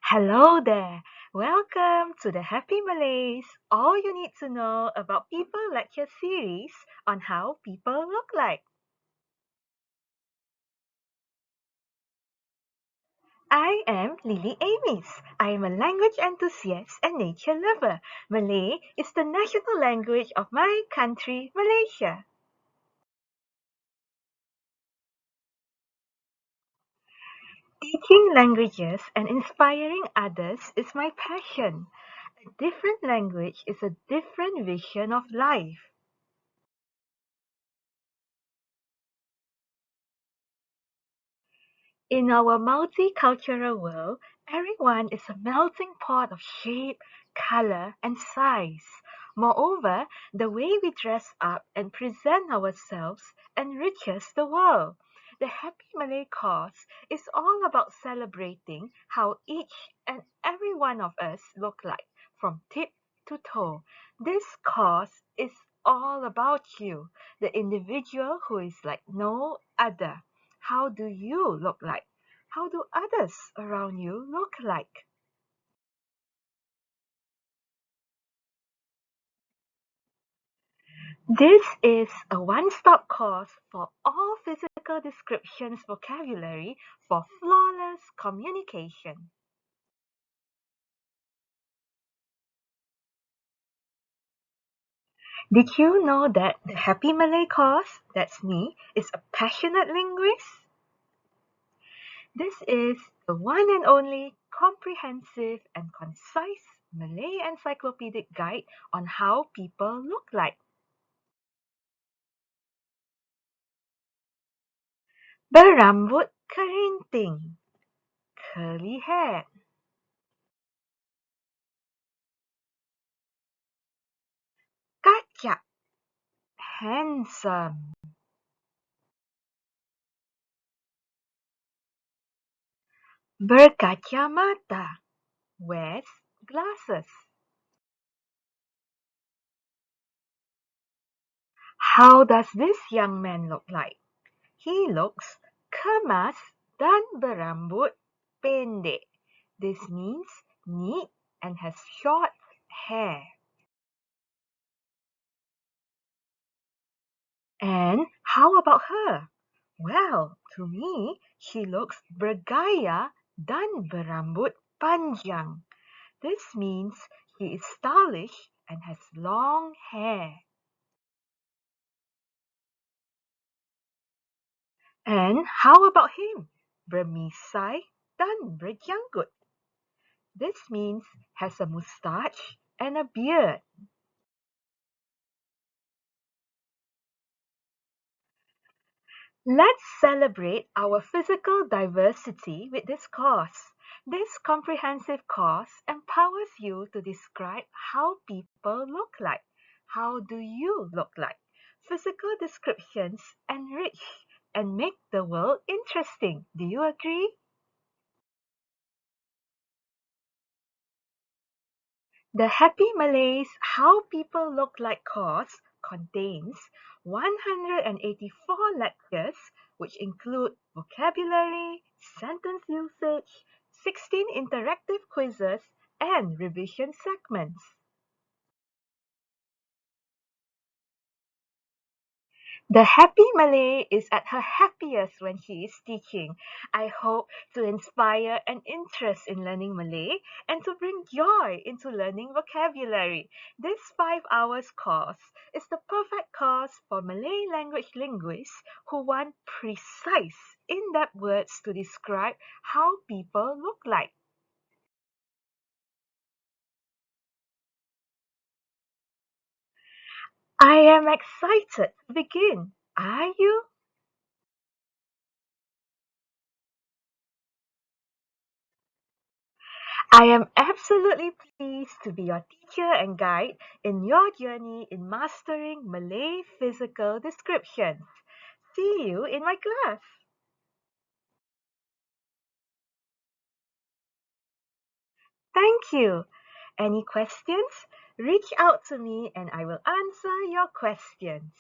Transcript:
Hello there. Welcome to the Happy Malays. All you need to know about people lecture series on how people look like. I am Lily Amis. I am a language enthusiast and nature lover. Malay is the national language of my country, Malaysia. Teaching languages and inspiring others is my passion. A different language is a different vision of life. In our multicultural world, everyone is a melting pot of shape, color, and size. Moreover, the way we dress up and present ourselves enriches the world. The Happy Malay course is all about celebrating how each and every one of us look like, from tip to toe. This course is all about you, the individual who is like no other. How do you look like? How do others around you look like? This is a one-stop course for all physical descriptions vocabulary for flawless communication. Did you know that the Happy Malay course, that's me, is a passionate linguist? This is the one and only comprehensive and concise Malay encyclopedic guide on how people look like. Berambut kerinting, curly hair. Kacak, handsome. Berkacamata, wears glasses. How does this young man look like? He looks kemas dan berambut pendek. This means neat and has short hair. And how about her? Well, to me, she looks bergaya dan berambut panjang. This means she is stylish and has long hair. And how about him? Bermisai dan berjanggut. This means has a mustache and a beard. Let's celebrate our physical diversity with this course. This comprehensive course empowers you to describe how people look like. How do you look like? Physical descriptions enrich and make the world interesting. Do you agree? The Happy Malays How People Look Like course contains 184 lectures, which include vocabulary, sentence usage, 16 interactive quizzes, and revision segments. The Happy Malay is at her happiest when she is teaching. I hope to inspire an interest in learning Malay and to bring joy into learning vocabulary. This 5 hours course is the perfect course for Malay language linguists who want precise, in-depth words to describe how people look like. I am excited to begin. Are you? I am absolutely pleased to be your teacher and guide in your journey in mastering Malay physical descriptions. See you in my class. Thank you. Any questions? Reach out to me and I will answer your questions.